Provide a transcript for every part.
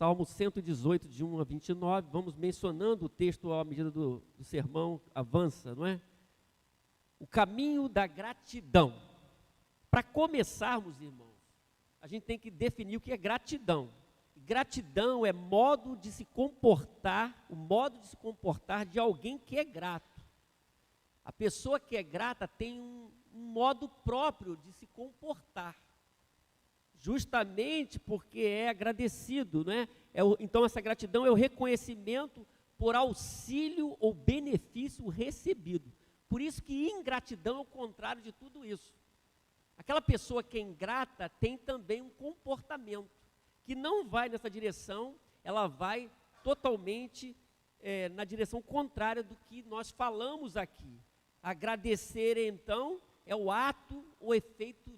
Salmo 118, de 1 a 29, vamos mencionando o texto à medida do sermão avança, não é? O caminho da gratidão. Para começarmos, irmãos, a gente tem que definir o que é gratidão. Gratidão é modo de se comportar, o modo de se comportar de alguém que é grato. A pessoa que é grata tem um modo próprio de se comportar, justamente porque é agradecido, não é? Então essa gratidão é o reconhecimento por auxílio ou benefício recebido. Por isso que ingratidão é o contrário de tudo isso. Aquela pessoa que é ingrata tem também um comportamento que não vai nessa direção, ela vai totalmente na direção contrária do que nós falamos aqui. Agradecer, então, é o ato, o efeito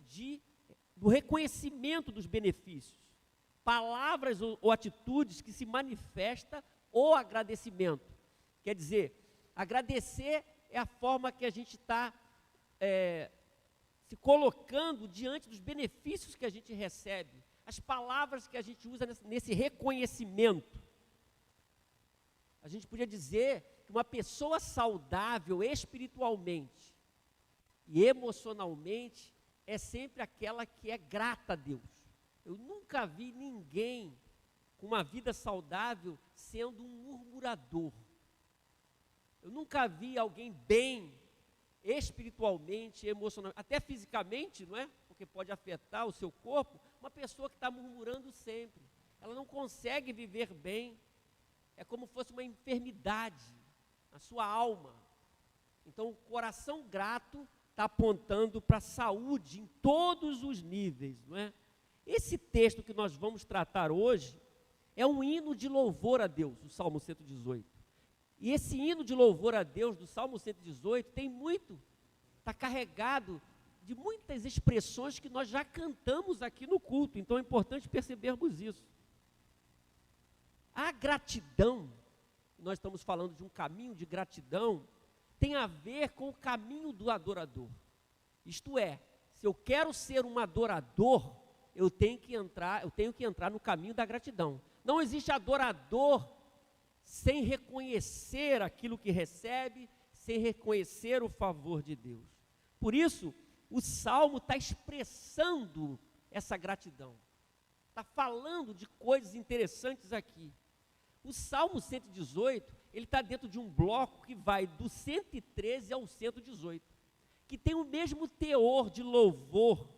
do reconhecimento dos benefícios. Palavras ou atitudes que se manifesta o agradecimento. Quer dizer, agradecer é a forma que a gente está se colocando diante dos benefícios que a gente recebe. As palavras que a gente usa nesse reconhecimento. A gente podia dizer que uma pessoa saudável espiritualmente e emocionalmente é sempre aquela que é grata a Deus. Eu nunca vi ninguém com uma vida saudável sendo um murmurador. Eu nunca vi alguém bem espiritualmente, emocionalmente, até fisicamente, não é? Porque pode afetar o seu corpo, uma pessoa que está murmurando sempre. Ela não consegue viver bem. É como se fosse uma enfermidade na sua alma. Então, o coração grato está apontando para a saúde em todos os níveis, não é? Esse texto que nós vamos tratar hoje é um hino de louvor a Deus, o Salmo 118. E esse hino de louvor a Deus do Salmo 118 está carregado de muitas expressões que nós já cantamos aqui no culto, então é importante percebermos isso. A gratidão, nós estamos falando de um caminho de gratidão, tem a ver com o caminho do adorador. Isto é, se eu quero ser um adorador, eu tenho que entrar no caminho da gratidão. Não existe adorador sem reconhecer aquilo que recebe, sem reconhecer o favor de Deus. Por isso, o Salmo está expressando essa gratidão. Está falando de coisas interessantes aqui. O Salmo 118, ele está dentro de um bloco que vai do 113 ao 118, que tem o mesmo teor de louvor,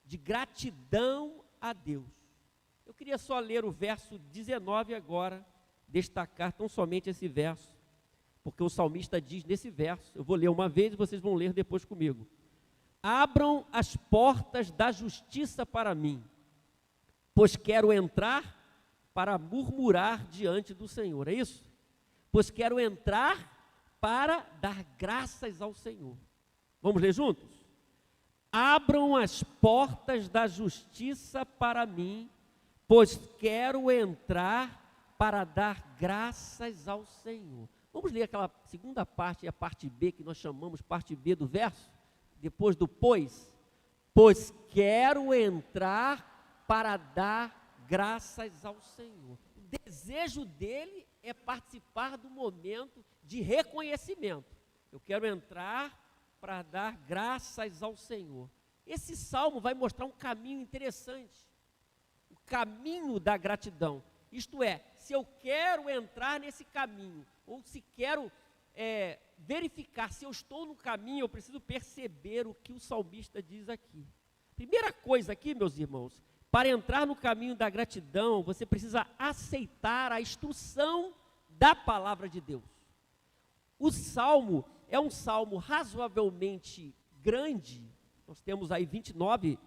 de gratidão a Deus. Eu queria só ler o verso 19 agora, destacar tão somente esse verso, porque o salmista diz nesse verso, eu vou ler uma vez e vocês vão ler depois comigo. Abram as portas da justiça para mim, pois quero entrar para murmurar diante do Senhor, é isso? Pois quero entrar para dar graças ao Senhor. Vamos ler juntos? Abram as portas da justiça para mim, pois quero entrar para dar graças ao Senhor. Vamos ler aquela segunda parte, a parte B, que nós chamamos parte B do verso, depois do pois. Pois quero entrar para dar graças ao Senhor. O desejo dele é participar do momento de reconhecimento. Eu quero entrar para dar graças ao Senhor. Esse salmo vai mostrar um caminho interessante. O caminho da gratidão. Isto é, se eu quero entrar nesse caminho, ou se quero verificar se eu estou no caminho, eu preciso perceber o que o salmista diz aqui. Primeira coisa aqui, meus irmãos, para entrar no caminho da gratidão, você precisa aceitar a instrução da palavra de Deus. O salmo é um salmo razoavelmente grande, nós temos aí 29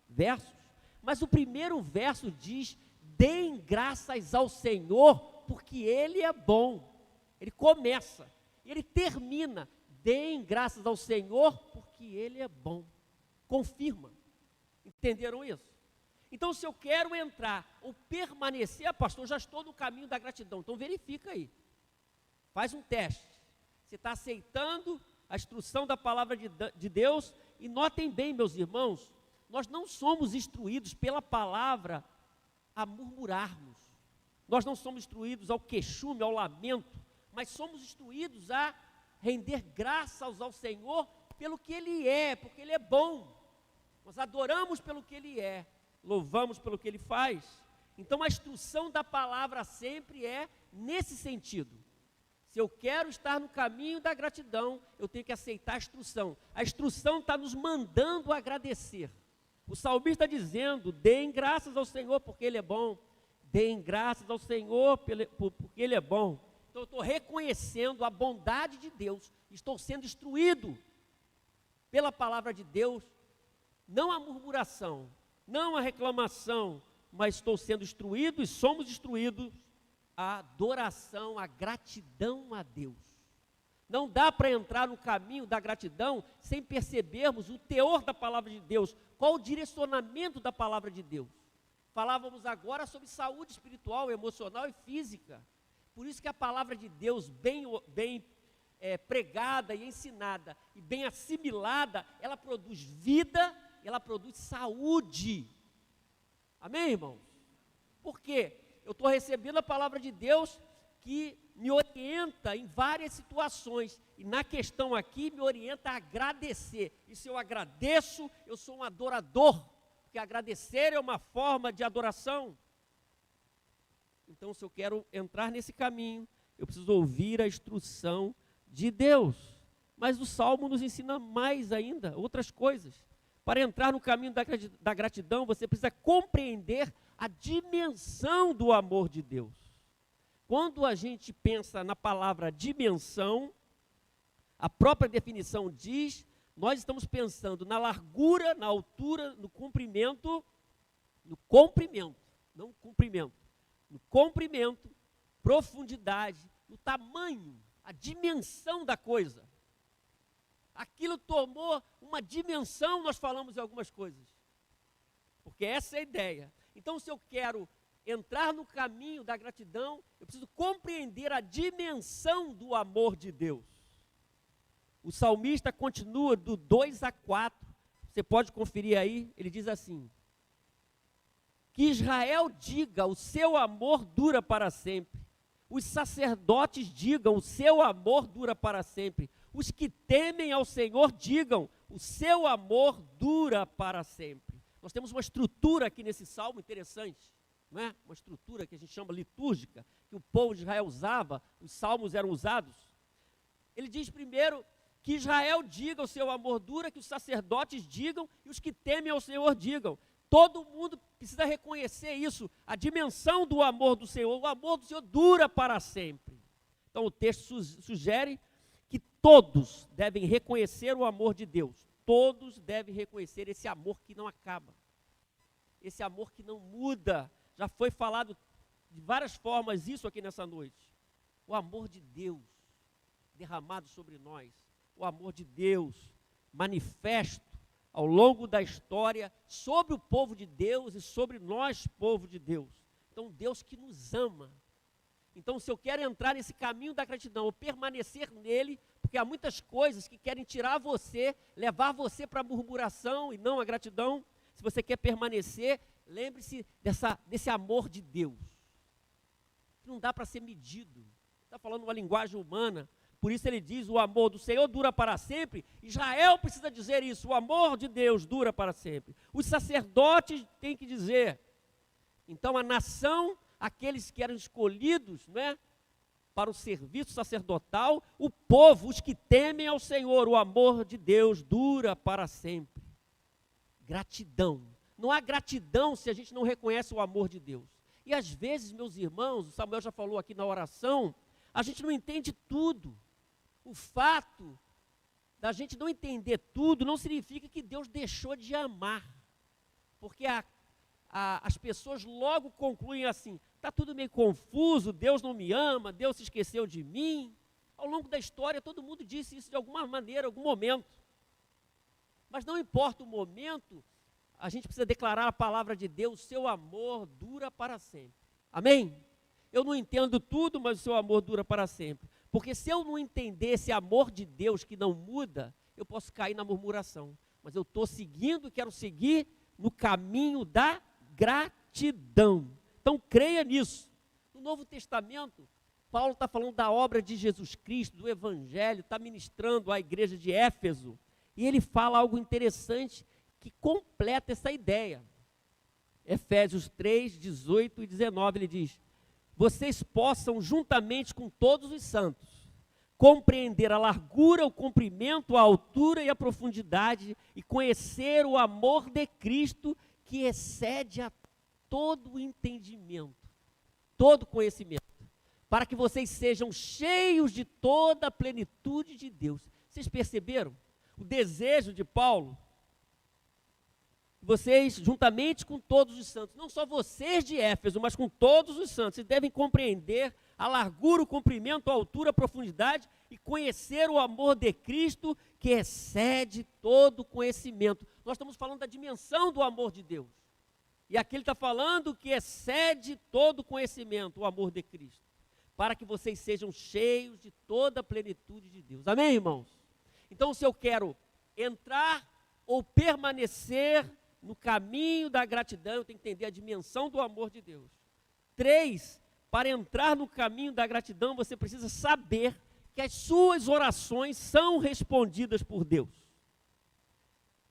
versos, mas o primeiro verso diz: deem graças ao Senhor, porque Ele é bom. Ele começa, ele termina: deem graças ao Senhor, porque Ele é bom. Confirma. Entenderam isso? Então, se eu quero entrar ou permanecer, pastor, já estou no caminho da gratidão. Então, verifica aí. Faz um teste. Você está aceitando a instrução da palavra de Deus? E notem bem, meus irmãos, nós não somos instruídos pela palavra a murmurarmos. nós não somos instruídos ao queixume, ao lamento, mas somos instruídos a render graças ao Senhor pelo que Ele é, porque Ele é bom. Nós adoramos pelo que Ele é, louvamos pelo que Ele faz. Então a instrução da palavra sempre é nesse sentido. Se eu quero estar no caminho da gratidão, eu tenho que aceitar a instrução. A instrução está nos mandando agradecer. O salmista está dizendo, deem graças ao Senhor porque Ele é bom. Deem graças ao Senhor porque Ele é bom. Então eu estou reconhecendo a bondade de Deus. Estou sendo instruído pela palavra de Deus. Não a murmuração, não a reclamação, mas estou sendo instruído e somos instruídos a adoração, a gratidão a Deus. Não dá para entrar no caminho da gratidão sem percebermos o teor da palavra de Deus, qual o direcionamento da palavra de Deus. Falávamos agora sobre saúde espiritual, emocional e física. Por isso que a palavra de Deus bem pregada e ensinada e bem assimilada, ela produz vida, ela produz saúde. Amém, irmãos? Por quê? Eu estou recebendo a palavra de Deus que me orienta em várias situações. E na questão aqui, me orienta a agradecer. E se eu agradeço, eu sou um adorador. Porque agradecer é uma forma de adoração. Então, se eu quero entrar nesse caminho, eu preciso ouvir a instrução de Deus. Mas o Salmo nos ensina mais ainda, outras coisas. Para entrar no caminho da gratidão, você precisa compreender a dimensão do amor de Deus. Quando a gente pensa na palavra dimensão, a própria definição diz, nós estamos pensando na largura, na altura, no comprimento, profundidade, no tamanho, a dimensão da coisa. Aquilo tomou uma dimensão, nós falamos em algumas coisas. Porque essa é a ideia. Então, se eu quero entrar no caminho da gratidão, eu preciso compreender a dimensão do amor de Deus. O salmista continua do 2 a 4, você pode conferir aí, ele diz assim: que Israel diga, o seu amor dura para sempre. Os sacerdotes digam, o seu amor dura para sempre. Os que temem ao Senhor digam, o seu amor dura para sempre. Nós temos uma estrutura aqui nesse salmo interessante, não é? Uma estrutura que a gente chama litúrgica, que o povo de Israel usava, os salmos eram usados. Ele diz primeiro que Israel diga, o seu amor dura, que os sacerdotes digam e os que temem ao Senhor digam. Todo mundo precisa reconhecer isso, a dimensão do amor do Senhor. O amor do Senhor dura para sempre. Então o texto sugere que todos devem reconhecer o amor de Deus. Todos devem reconhecer esse amor que não acaba. Esse amor que não muda. Já foi falado de várias formas isso aqui nessa noite. O amor de Deus derramado sobre nós. O amor de Deus manifesto ao longo da história sobre o povo de Deus e sobre nós, povo de Deus. Então, Deus que nos ama. Então, se eu quero entrar nesse caminho da gratidão, ou permanecer nele, porque há muitas coisas que querem tirar você, levar você para a murmuração e não a gratidão. Se você quer permanecer, lembre-se desse amor de Deus. Não dá para ser medido. Está falando uma linguagem humana. Por isso ele diz, o amor do Senhor dura para sempre. Israel precisa dizer isso, o amor de Deus dura para sempre. Os sacerdotes têm que dizer. Então a nação, aqueles que eram escolhidos, né, para o serviço sacerdotal, o povo, os que temem ao Senhor, o amor de Deus dura para sempre. Gratidão. Não há gratidão se a gente não reconhece o amor de Deus. E às vezes, meus irmãos, o Samuel já falou aqui na oração, a gente não entende tudo. O fato da gente não entender tudo não significa que Deus deixou de amar. Porque as pessoas logo concluem assim, está tudo meio confuso, Deus não me ama, Deus se esqueceu de mim. Ao longo da história, todo mundo disse isso de alguma maneira, algum momento. Mas não importa o momento, a gente precisa declarar a palavra de Deus, seu amor dura para sempre. Amém? Eu não entendo tudo, mas o seu amor dura para sempre. Porque se eu não entender esse amor de Deus que não muda, eu posso cair na murmuração. Mas eu estou seguindo, quero seguir no caminho da gratidão. Então creia nisso. No Novo Testamento, Paulo está falando da obra de Jesus Cristo, do Evangelho, está ministrando à igreja de Éfeso, e ele fala algo interessante que completa essa ideia. Efésios 3, 18 e 19, ele diz: vocês possam, juntamente com todos os santos, compreender a largura, o comprimento, a altura e a profundidade, e conhecer o amor de Cristo, que excede a todo o entendimento, todo conhecimento, para que vocês sejam cheios de toda a plenitude de Deus. Vocês perceberam? O desejo de Paulo, vocês, juntamente com todos os santos, não só vocês de Éfeso, mas com todos os santos, vocês devem compreender a largura, o comprimento, a altura, a profundidade e conhecer o amor de Cristo, que excede todo conhecimento. Nós estamos falando da dimensão do amor de Deus. E aqui ele está falando que excede todo conhecimento, o amor de Cristo, para que vocês sejam cheios de toda a plenitude de Deus. Amém, irmãos? Então, se eu quero entrar ou permanecer no caminho da gratidão, eu tenho que entender a dimensão do amor de Deus. 3, para entrar no caminho da gratidão, você precisa saber que as suas orações são respondidas por Deus.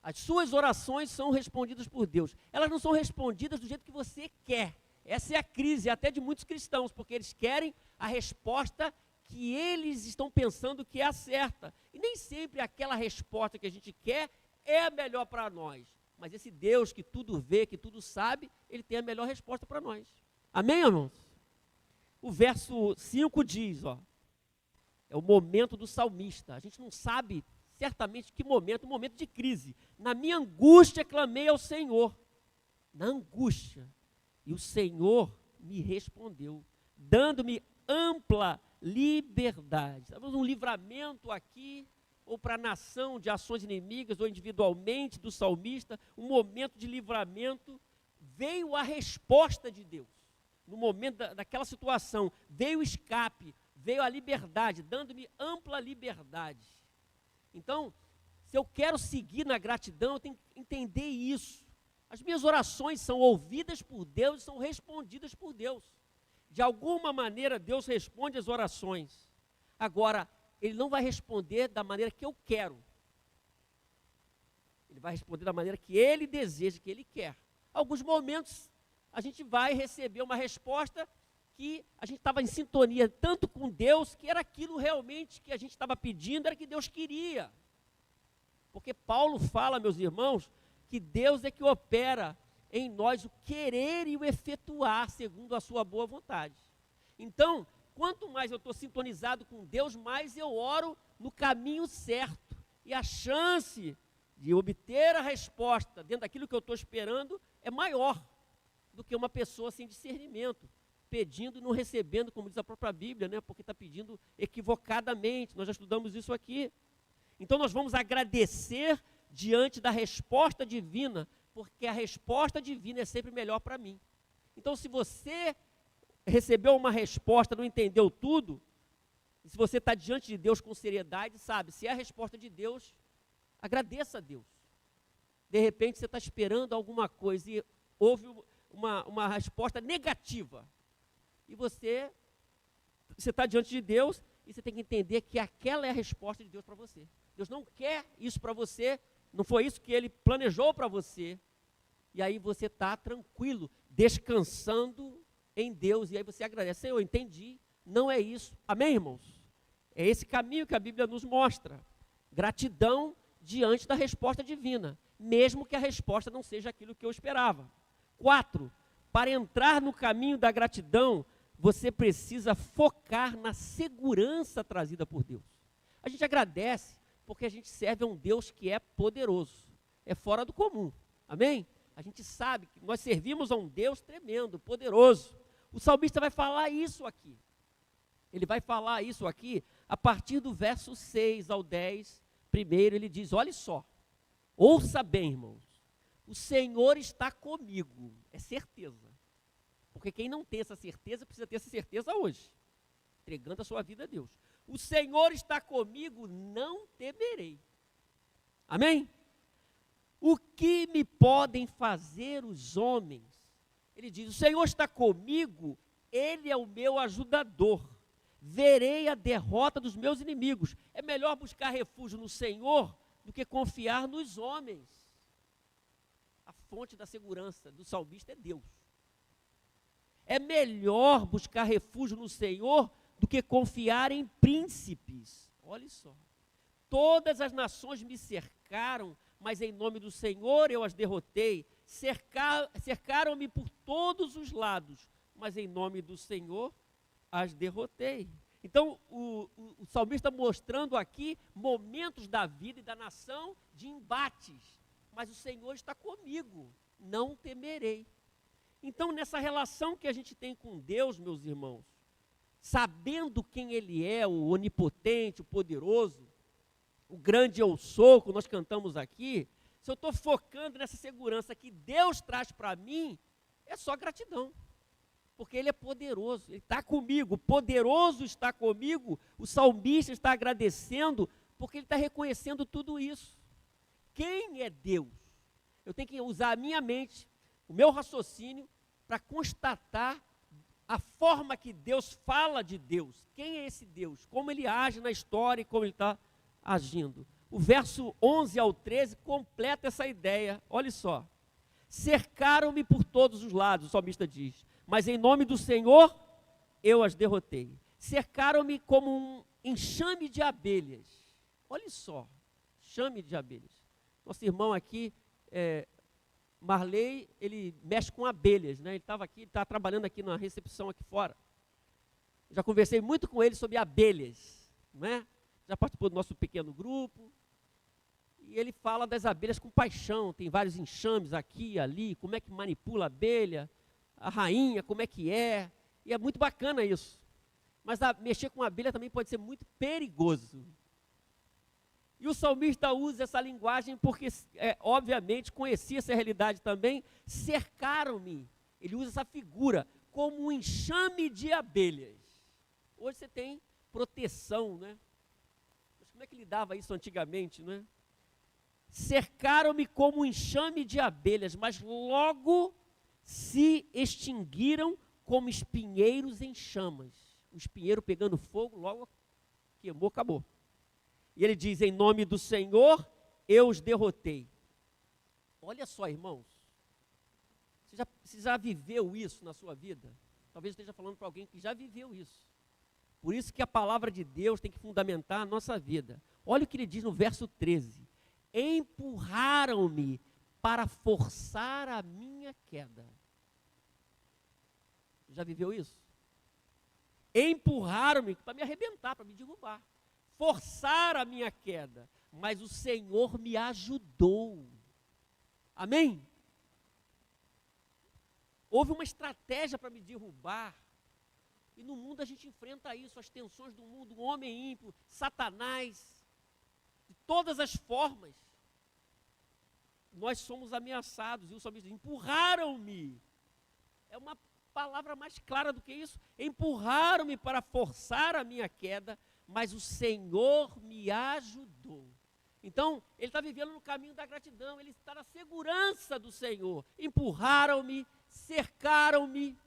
As suas orações são respondidas por Deus. Elas não são respondidas do jeito que você quer. Essa é a crise até de muitos cristãos, porque eles querem a resposta que eles estão pensando que é a certa. E nem sempre aquela resposta que a gente quer é a melhor para nós. Mas esse Deus que tudo vê, que tudo sabe, ele tem a melhor resposta para nós. Amém, irmãos? O verso 5 diz, é o momento do salmista. A gente não sabe certamente que momento, um momento de crise. Na minha angústia clamei ao Senhor. Na angústia. E o Senhor me respondeu, dando-me ampla liberdade. Estamos um livramento aqui, ou para a nação de ações inimigas, ou individualmente do salmista, um momento de livramento, veio a resposta de Deus. No momento daquela situação, veio o escape, veio a liberdade, dando-me ampla liberdade. Então, se eu quero seguir na gratidão, eu tenho que entender isso. As minhas orações são ouvidas por Deus e são respondidas por Deus. De alguma maneira, Deus responde as orações. Agora, Ele não vai responder da maneira que eu quero. Ele vai responder da maneira que Ele deseja, que Ele quer. Alguns momentos, a gente vai receber uma resposta que a gente estava em sintonia tanto com Deus, que era aquilo realmente que a gente estava pedindo, era que Deus queria. Porque Paulo fala, meus irmãos, que Deus é que opera em nós o querer e o efetuar segundo a sua boa vontade. Então, quanto mais eu estou sintonizado com Deus, mais eu oro no caminho certo. E a chance de obter a resposta dentro daquilo que eu estou esperando é maior do que uma pessoa sem discernimento, pedindo e não recebendo, como diz a própria Bíblia, né? Porque está pedindo equivocadamente. Nós já estudamos isso aqui. Então nós vamos agradecer diante da resposta divina, porque a resposta divina é sempre melhor para mim. Então, se você recebeu uma resposta, não entendeu tudo, e se você está diante de Deus com seriedade, sabe, se é a resposta de Deus, agradeça a Deus. De repente você está esperando alguma coisa e houve uma resposta negativa. E você está diante de Deus e você tem que entender que aquela é a resposta de Deus para você. Deus não quer isso para você, não foi isso que Ele planejou para você. E aí você está tranquilo, descansando em Deus, e aí você agradece. Eu entendi, não é isso. Amém, irmãos? É esse caminho que a Bíblia nos mostra. Gratidão diante da resposta divina, mesmo que a resposta não seja aquilo que eu esperava. 4, para entrar no caminho da gratidão, você precisa focar na segurança trazida por Deus. A gente agradece porque a gente serve a um Deus que é poderoso, é fora do comum. Amém? A gente sabe que nós servimos a um Deus tremendo, poderoso. O salmista vai falar isso aqui. Ele vai falar isso aqui a partir do verso 6 ao 10. Primeiro ele diz, olha só, ouça bem, irmãos, o Senhor está comigo, é certeza. Porque quem não tem essa certeza, precisa ter essa certeza hoje, entregando a sua vida a Deus. O Senhor está comigo, não temerei. Amém? O que me podem fazer os homens? Ele diz, o Senhor está comigo, Ele é o meu ajudador. Verei a derrota dos meus inimigos. É melhor buscar refúgio no Senhor do que confiar nos homens. A fonte da segurança do salmista é Deus. É melhor buscar refúgio no Senhor do que confiar em príncipes. Olha só. Todas as nações me cercaram, mas em nome do Senhor eu as derrotei. Cercaram-me por todos os lados, mas em nome do Senhor as derrotei. Então, o salmista mostrando aqui momentos da vida e da nação de embates. Mas o Senhor está comigo, não temerei. Então, nessa relação que a gente tem com Deus, meus irmãos, sabendo quem Ele é, o onipotente, o poderoso, o grande eu sou, que nós cantamos aqui, se eu estou focando nessa segurança que Deus traz para mim, é só gratidão. Porque Ele é poderoso, Ele está comigo, o poderoso está comigo, o salmista está agradecendo, porque ele está reconhecendo tudo isso. Quem é Deus? Eu tenho que usar a minha mente, o meu raciocínio, para constatar a forma que Deus fala de Deus. Quem é esse Deus? Como Ele age na história e como Ele está agindo. O verso 11 ao 13 completa essa ideia, olha só. Cercaram-me por todos os lados, o salmista diz, mas em nome do Senhor eu as derrotei. Cercaram-me como um enxame de abelhas. Olha só, enxame de abelhas. Nosso irmão aqui, Marley, ele mexe com abelhas, né? Ele estava aqui, está trabalhando aqui na recepção aqui fora. Já conversei muito com ele sobre abelhas, não é? Já participou do nosso pequeno grupo. E ele fala das abelhas com paixão, tem vários enxames aqui e ali, como é que manipula a abelha, a rainha, como é que é, e é muito bacana isso. Mas mexer com a abelha também pode ser muito perigoso. E o salmista usa essa linguagem porque, obviamente, conhecia essa realidade também. Cercaram-me, ele usa essa figura, como um enxame de abelhas. Hoje você tem proteção, né? Mas como é que lidava isso antigamente, não é? Cercaram-me como um enxame de abelhas, mas logo se extinguiram como espinheiros em chamas. O espinheiro pegando fogo, logo queimou, acabou. E ele diz, em nome do Senhor, eu os derrotei. Olha só, irmãos, você já viveu isso na sua vida? Talvez eu esteja falando para alguém que já viveu isso. Por isso que a palavra de Deus tem que fundamentar a nossa vida. Olha o que ele diz no verso 13. Empurraram-me para forçar a minha queda. Já viveu isso? Empurraram-me para me arrebentar, para me derrubar. Forçaram a minha queda, mas o Senhor me ajudou. Amém? Houve uma estratégia para me derrubar. E no mundo a gente enfrenta isso, as tensões do mundo, o homem ímpio, Satanás, de todas as formas. Nós somos ameaçados, e o salmista diz, empurraram-me. É uma palavra mais clara do que isso. Empurraram-me para forçar a minha queda, mas o Senhor me ajudou. Então, ele está vivendo no caminho da gratidão, ele está na segurança do Senhor. Empurraram-me, cercaram-me,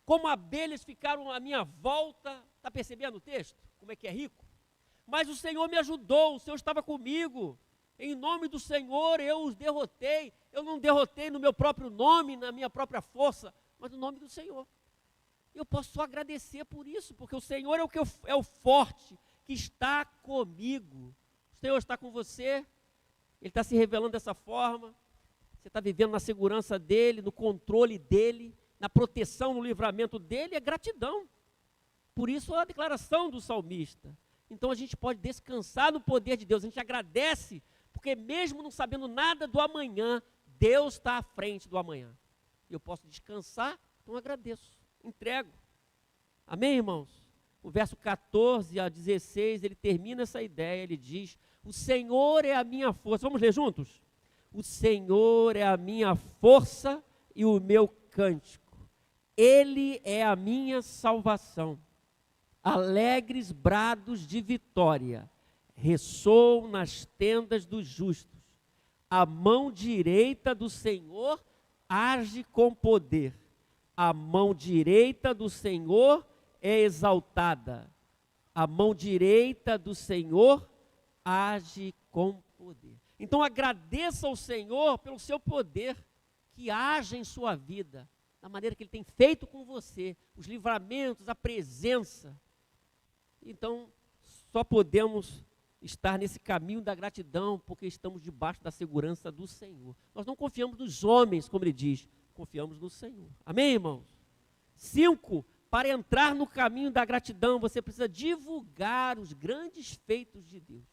como abelhas ficaram à minha volta. Está percebendo o texto? Como é que é rico? Mas o Senhor me ajudou, o Senhor estava comigo. Em nome do Senhor eu os derrotei. Eu não derrotei no meu próprio nome, na minha própria força, mas no nome do Senhor. Eu posso só agradecer por isso, porque o Senhor é o forte que está comigo. O Senhor está com você, Ele está se revelando dessa forma. Você está vivendo na segurança dEle, no controle dEle, na proteção, no livramento dEle, é gratidão. Por isso a declaração do salmista. Então a gente pode descansar no poder de Deus, a gente agradece, porque mesmo não sabendo nada do amanhã, Deus está à frente do amanhã. E eu posso descansar, então agradeço, entrego. Amém, irmãos? O verso 14 a 16, ele termina essa ideia, ele diz, o Senhor é a minha força. Vamos ler juntos? O Senhor é a minha força e o meu cântico. Ele é a minha salvação. Alegres brados de vitória ressoam nas tendas dos justos. A mão direita do Senhor age com poder. A mão direita do Senhor é exaltada. A mão direita do Senhor age com poder. Então agradeça ao Senhor pelo seu poder que age em sua vida, da maneira que Ele tem feito com você, os livramentos, a presença. Então, só podemos estar nesse caminho da gratidão, porque estamos debaixo da segurança do Senhor. Nós não confiamos nos homens, como Ele diz, confiamos no Senhor. Amém, irmãos? 5, para entrar no caminho da gratidão, você precisa divulgar os grandes feitos de Deus.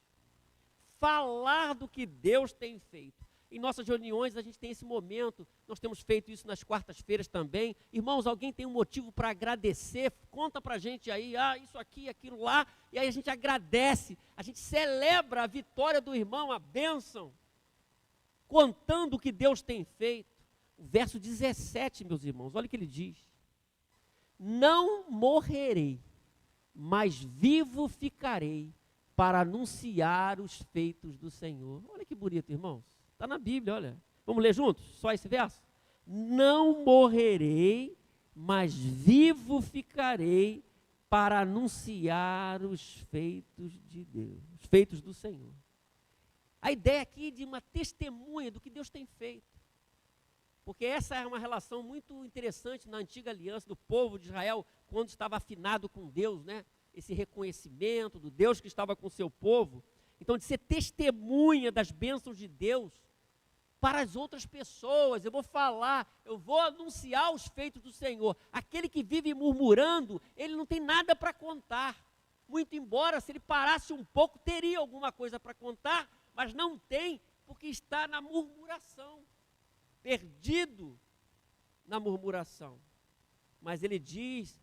Falar do que Deus tem feito. Em nossas reuniões a gente tem esse momento, nós temos feito isso nas quartas-feiras também. Irmãos, alguém tem um motivo para agradecer? Conta para a gente aí, isso aqui, aquilo lá, e aí a gente agradece, a gente celebra a vitória do irmão, a bênção, contando o que Deus tem feito. O verso 17, meus irmãos, olha o que ele diz: não morrerei, mas vivo ficarei para anunciar os feitos do Senhor. Olha que bonito, irmãos. Está na Bíblia, olha. Vamos ler juntos? Só esse verso? Não morrerei, mas vivo ficarei para anunciar os feitos de Deus, os feitos do Senhor. A ideia aqui de uma testemunha do que Deus tem feito. Porque essa é uma relação muito interessante na antiga aliança do povo de Israel, quando estava afinado com Deus, né? Esse reconhecimento do Deus que estava com o seu povo. Então, de ser testemunha das bênçãos de Deus para as outras pessoas. Eu vou falar, eu vou anunciar os feitos do Senhor. Aquele que vive murmurando, ele não tem nada para contar. Muito embora, se ele parasse um pouco, teria alguma coisa para contar, mas não tem, porque está na murmuração, perdido na murmuração. Mas ele diz: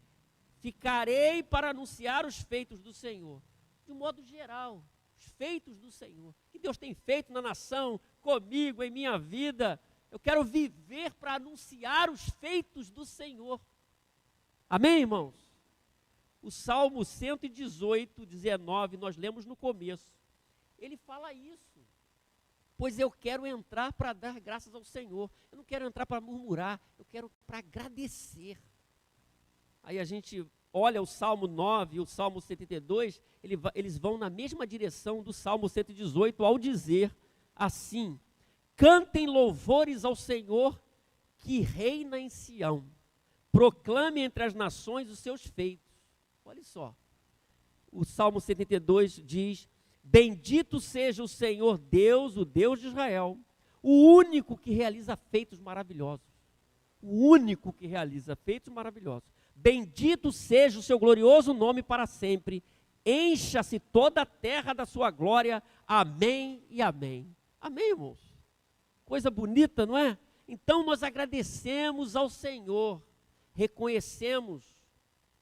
ficarei para anunciar os feitos do Senhor, de um modo geral. Os feitos do Senhor, que Deus tem feito na nação, comigo, em minha vida. Eu quero viver para anunciar os feitos do Senhor. Amém, irmãos? O Salmo 118, 19, nós lemos no começo. Ele fala isso. Pois eu quero entrar para dar graças ao Senhor. Eu não quero entrar para murmurar, eu quero para agradecer. Aí a gente olha o Salmo 9 e o Salmo 72, eles vão na mesma direção do Salmo 118, ao dizer assim: cantem louvores ao Senhor que reina em Sião, proclame entre as nações os seus feitos. Olha só, o Salmo 72 diz: bendito seja o Senhor Deus, o Deus de Israel, o único que realiza feitos maravilhosos. O único que realiza feitos maravilhosos. Bendito seja o seu glorioso nome para sempre. Encha-se toda a terra da sua glória. Amém e amém. Amém, irmãos? Coisa bonita, não é? Então nós agradecemos ao Senhor, reconhecemos,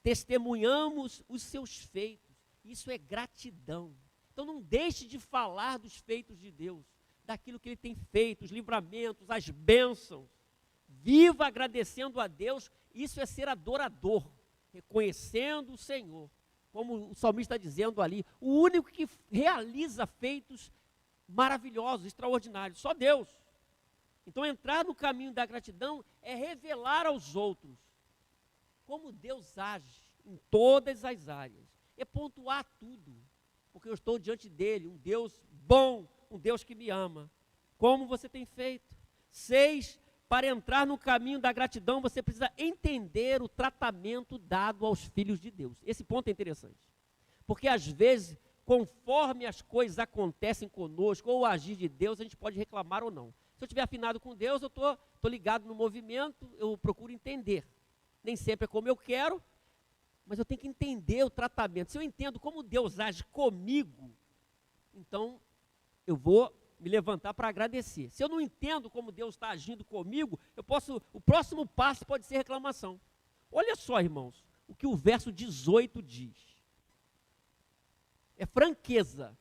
testemunhamos os seus feitos. Isso é gratidão. Então não deixe de falar dos feitos de Deus, daquilo que Ele tem feito, os livramentos, as bênçãos. Viva agradecendo a Deus. Isso é ser adorador, reconhecendo o Senhor, como o salmista está dizendo ali, o único que realiza feitos maravilhosos, extraordinários, só Deus. Então entrar no caminho da gratidão é revelar aos outros como Deus age em todas as áreas, é pontuar tudo, porque eu estou diante dele, um Deus bom, um Deus que me ama. Como você tem feito? 6, para entrar no caminho da gratidão, você precisa entender o tratamento dado aos filhos de Deus. Esse ponto é interessante. Porque às vezes, conforme as coisas acontecem conosco, ou o agir de Deus, a gente pode reclamar ou não. Se eu estiver afinado com Deus, eu estou ligado no movimento, eu procuro entender. Nem sempre é como eu quero, mas eu tenho que entender o tratamento. Se eu entendo como Deus age comigo, então eu vou me levantar para agradecer. Se eu não entendo como Deus está agindo comigo, o próximo passo pode ser reclamação. Olha só, irmãos, o que o verso 18 diz. É franqueza.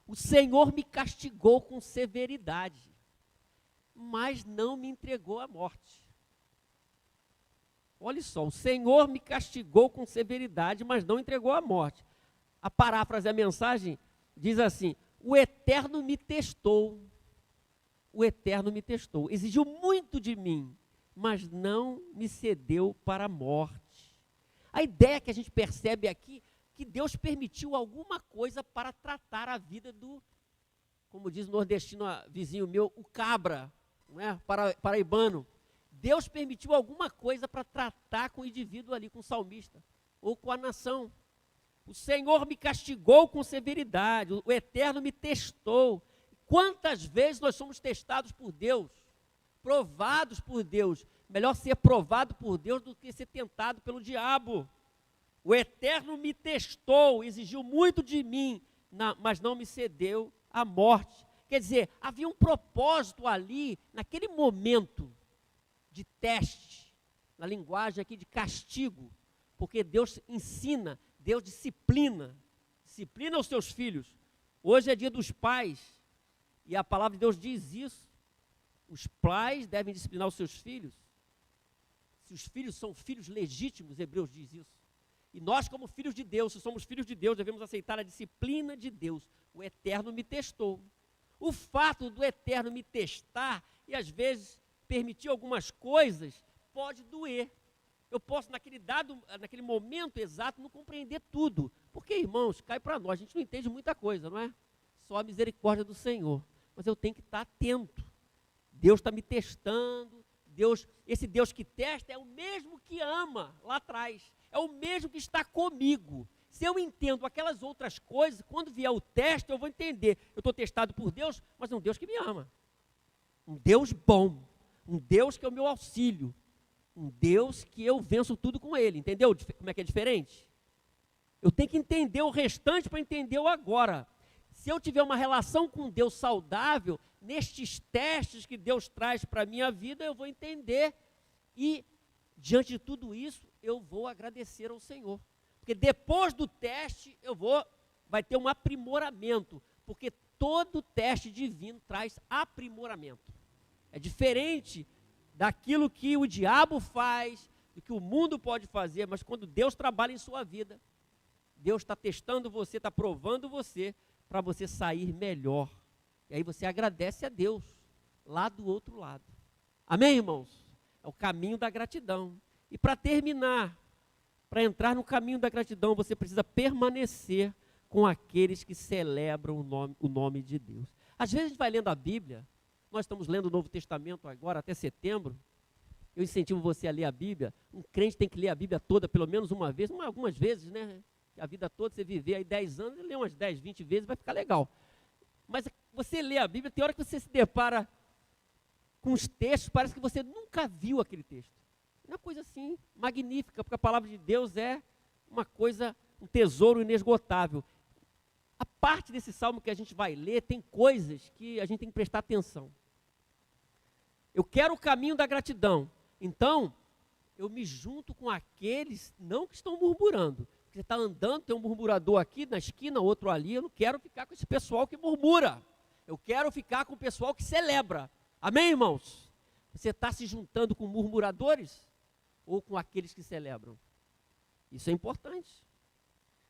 O Senhor me castigou com severidade, mas não me entregou à morte. Olha só, o Senhor me castigou com severidade, mas não entregou à morte. A paráfrase, a mensagem, diz assim: o Eterno me testou, exigiu muito de mim, mas não me cedeu para a morte. A ideia que a gente percebe aqui, que Deus permitiu alguma coisa para tratar a vida do, como diz o nordestino vizinho meu, o cabra, não é? Paraibano. Deus permitiu alguma coisa para tratar com o indivíduo ali, com o salmista, ou com a nação. O Senhor me castigou com severidade, o Eterno me testou. Quantas vezes nós somos testados por Deus, provados por Deus? Melhor ser provado por Deus do que ser tentado pelo diabo. O Eterno me testou, exigiu muito de mim, mas não me cedeu à morte. Quer dizer, havia um propósito ali, naquele momento de teste, na linguagem aqui de castigo, porque Deus ensina, Deus disciplina os seus filhos. Hoje é dia dos pais, e a palavra de Deus diz isso. Os pais devem disciplinar os seus filhos. Se os filhos são filhos legítimos, Hebreus diz isso. E nós, como filhos de Deus, se somos filhos de Deus, devemos aceitar a disciplina de Deus. O Eterno me testou. O fato do Eterno me testar, e às vezes permitir algumas coisas, pode doer. Eu posso, naquele momento exato, não compreender tudo. Porque, irmãos, cai para nós, a gente não entende muita coisa, não é? Só a misericórdia do Senhor. Mas eu tenho que estar atento. Deus está me testando. Esse Deus que testa é o mesmo que ama lá atrás. É o mesmo que está comigo. Se eu entendo aquelas outras coisas, quando vier o teste, eu vou entender. Eu estou testado por Deus, mas é um Deus que me ama. Um Deus bom. Um Deus que é o meu auxílio. Um Deus que eu venço tudo com Ele. Entendeu como é que é diferente? Eu tenho que entender o restante para entender o agora. Se eu tiver uma relação com Deus saudável, nestes testes que Deus traz para a minha vida, eu vou entender. E, diante de tudo isso, eu vou agradecer ao Senhor. Porque depois do teste, vai ter um aprimoramento. Porque todo teste divino traz aprimoramento. É diferente daquilo que o diabo faz, do que o mundo pode fazer, mas quando Deus trabalha em sua vida, Deus está testando você, está provando você, para você sair melhor. E aí você agradece a Deus, lá do outro lado. Amém, irmãos? É o caminho da gratidão. E para terminar, para entrar no caminho da gratidão, você precisa permanecer com aqueles que celebram o nome de Deus. Às vezes a gente vai lendo a Bíblia, nós estamos lendo o Novo Testamento agora, até setembro. Eu incentivo você a ler a Bíblia. Um crente tem que ler a Bíblia toda, pelo menos uma vez, algumas vezes, né? A vida toda, você viver aí 10 anos, lê umas 10, 20 vezes, vai ficar legal. Mas você lê a Bíblia, tem hora que você se depara com os textos, parece que você nunca viu aquele texto. É uma coisa assim, magnífica, porque a palavra de Deus é uma coisa, um tesouro inesgotável. A parte desse salmo que a gente vai ler, tem coisas que a gente tem que prestar atenção. Eu quero o caminho da gratidão. Então, eu me junto com aqueles, não que estão murmurando. Você está andando, tem um murmurador aqui na esquina, outro ali. Eu não quero ficar com esse pessoal que murmura. Eu quero ficar com o pessoal que celebra. Amém, irmãos? Você está se juntando com murmuradores ou com aqueles que celebram? Isso é importante.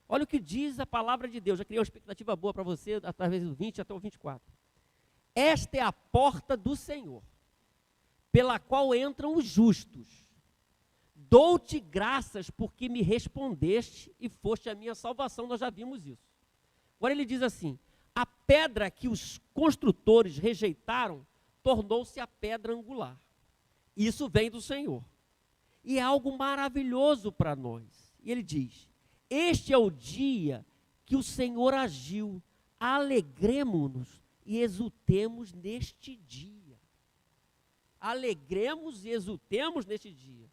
Olha o que diz a palavra de Deus. Já criei uma expectativa boa para você, através do 20 até o 24. Esta é a porta do Senhor, pela qual entram os justos. Dou-te graças porque me respondeste e foste a minha salvação. Nós já vimos isso. Agora ele diz assim: a pedra que os construtores rejeitaram tornou-se a pedra angular. Isso vem do Senhor. E é algo maravilhoso para nós. E ele diz: este é o dia que o Senhor agiu. Alegremo-nos e exultemos neste dia. Alegremos e exultemos neste dia.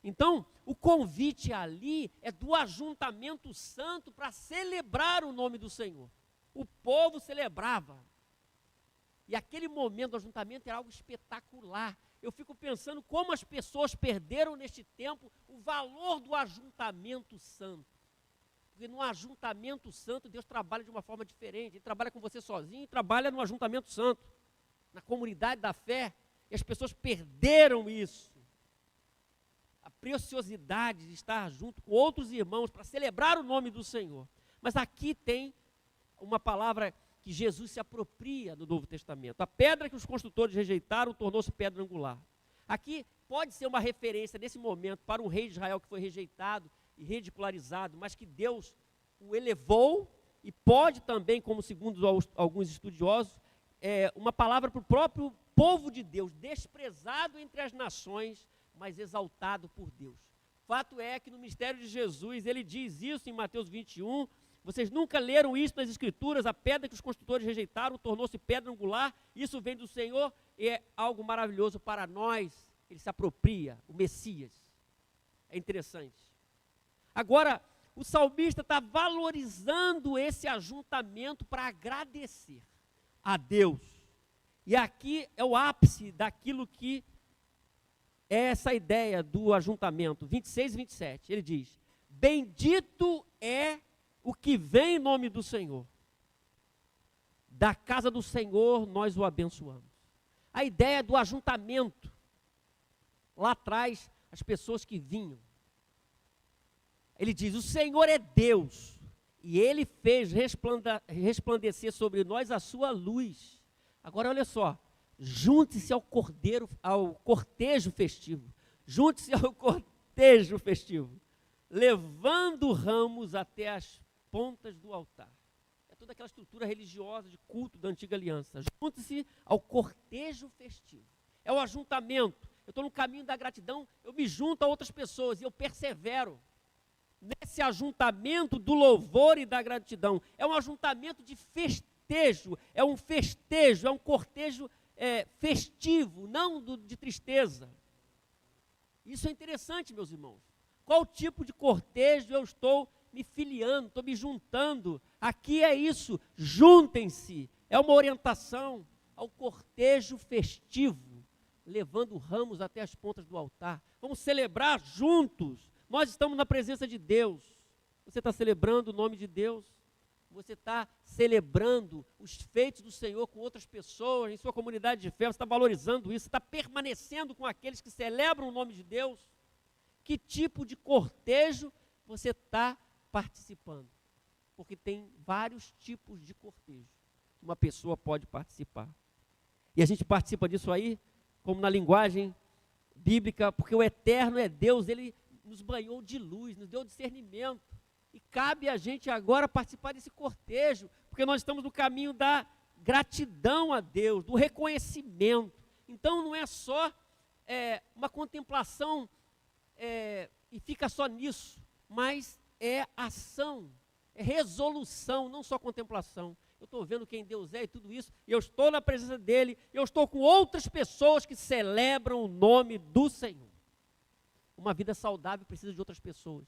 Então, o convite ali é do ajuntamento santo para celebrar o nome do Senhor. O povo celebrava. E aquele momento do ajuntamento era algo espetacular. Eu fico pensando como as pessoas perderam neste tempo o valor do ajuntamento santo. Porque no ajuntamento santo, Deus trabalha de uma forma diferente. Ele trabalha com você sozinho e trabalha no ajuntamento santo, na comunidade da fé. E as pessoas perderam isso. A preciosidade de estar junto com outros irmãos para celebrar o nome do Senhor. Mas aqui tem uma palavra que Jesus se apropria do Novo Testamento. A pedra que os construtores rejeitaram tornou-se pedra angular. Aqui pode ser uma referência nesse momento para um rei de Israel que foi rejeitado e ridicularizado, mas que Deus o elevou, e pode também, como segundo alguns estudiosos, uma palavra para o próprio povo de Deus, desprezado entre as nações, mas exaltado por Deus. Fato é que no ministério de Jesus, ele diz isso em Mateus 21, vocês nunca leram isso nas Escrituras, a pedra que os construtores rejeitaram tornou-se pedra angular, isso vem do Senhor, e é algo maravilhoso para nós, ele se apropria, o Messias. É interessante. Agora, o salmista está valorizando esse ajuntamento para agradecer a Deus. E aqui é o ápice daquilo que é essa ideia do ajuntamento, 26 e 27. Ele diz, bendito é o que vem em nome do Senhor. Da casa do Senhor nós o abençoamos. A ideia do ajuntamento. Lá atrás, as pessoas que vinham. Ele diz, o Senhor é Deus, e Ele fez resplandecer sobre nós a sua luz. Agora olha só, junte-se ao cortejo festivo, junte-se ao cortejo festivo, levando ramos até as pontas do altar. É toda aquela estrutura religiosa de culto da antiga aliança. Junte-se ao cortejo festivo. É o ajuntamento. Eu estou no caminho da gratidão, eu me junto a outras pessoas e eu persevero nesse ajuntamento do louvor e da gratidão. É um ajuntamento de festejo, é um cortejo festivo, não de tristeza. Isso é interessante, meus irmãos. Qual tipo de cortejo eu estou me filiando, estou me juntando? Aqui é isso, juntem-se. É uma orientação ao cortejo festivo, levando ramos até as pontas do altar. Vamos celebrar juntos. Nós estamos na presença de Deus. Você está celebrando o nome de Deus? Você está celebrando os feitos do Senhor com outras pessoas, em sua comunidade de fé, você está valorizando isso, você está permanecendo com aqueles que celebram o nome de Deus? Que tipo de cortejo você está participando? Porque tem vários tipos de cortejo que uma pessoa pode participar. E a gente participa disso aí, como na linguagem bíblica, porque o eterno é Deus, Ele nos banhou de luz, nos deu discernimento. E cabe a gente agora participar desse cortejo, porque nós estamos no caminho da gratidão a Deus, do reconhecimento. Então não é só uma contemplação e fica só nisso, mas é ação, é resolução, não só contemplação. Eu estou vendo quem Deus é e tudo isso, e eu estou na presença dEle, eu estou com outras pessoas que celebram o nome do Senhor. Uma vida saudável precisa de outras pessoas.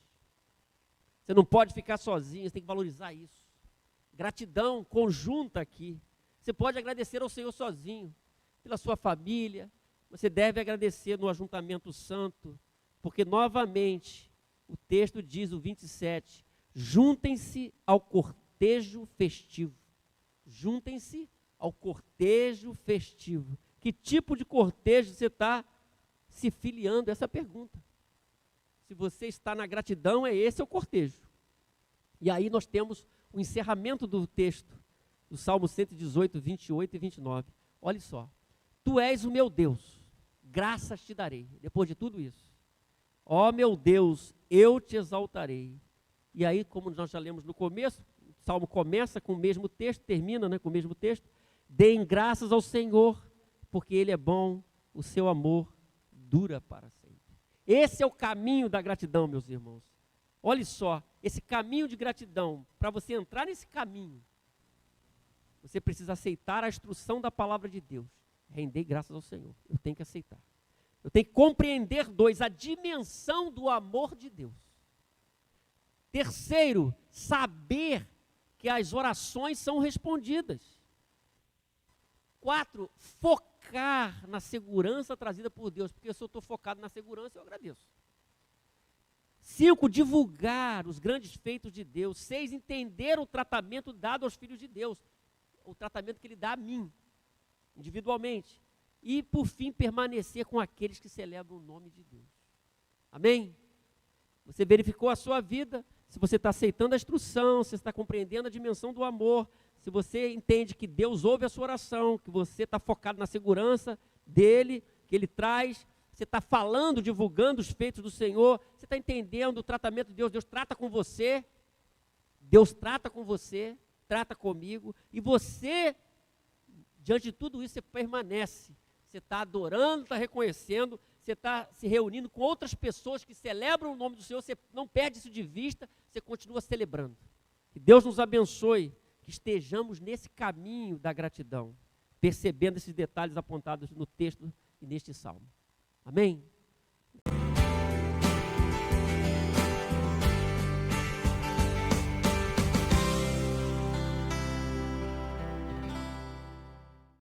Você não pode ficar sozinho, você tem que valorizar isso. Gratidão conjunta aqui. Você pode agradecer ao Senhor sozinho, pela sua família. Você deve agradecer no ajuntamento santo, porque novamente o texto diz, o 27, juntem-se ao cortejo festivo. Juntem-se ao cortejo festivo. Que tipo de cortejo você está se filiando? Essa é a pergunta. Se você está na gratidão, esse é o cortejo. E aí nós temos o encerramento do texto, do Salmo 118, 28 e 29. Olha só. Tu és o meu Deus, graças te darei. Depois de tudo isso. Ó meu Deus, eu te exaltarei. E aí, como nós já lemos no começo, o Salmo começa com o mesmo texto, termina com o mesmo texto. Deem graças ao Senhor, porque Ele é bom, o seu amor dura para sempre. Esse é o caminho da gratidão, meus irmãos. Olha só, esse caminho de gratidão, para você entrar nesse caminho, você precisa aceitar a instrução da palavra de Deus. Render graças ao Senhor. Eu tenho que aceitar. Eu tenho que compreender, a dimensão do amor de Deus. Terceiro, saber que as orações são respondidas. 4, focar na segurança trazida por Deus, porque se eu estou focado na segurança, eu agradeço. 5, divulgar os grandes feitos de Deus. 6, entender o tratamento dado aos filhos de Deus, o tratamento que Ele dá a mim, individualmente. E, por fim, permanecer com aqueles que celebram o nome de Deus. Amém? Você verificou a sua vida, se você está aceitando a instrução, se você está compreendendo a dimensão do amor, se você entende que Deus ouve a sua oração, que você está focado na segurança dEle, que Ele traz, você está falando, divulgando os feitos do Senhor, você está entendendo o tratamento de Deus, Deus trata com você, Deus trata com você, trata comigo, e você, diante de tudo isso, você permanece, você está adorando, está reconhecendo, você está se reunindo com outras pessoas que celebram o nome do Senhor, você não perde isso de vista, você continua celebrando. Que Deus nos abençoe, que estejamos nesse caminho da gratidão, percebendo esses detalhes apontados no texto e neste salmo. Amém?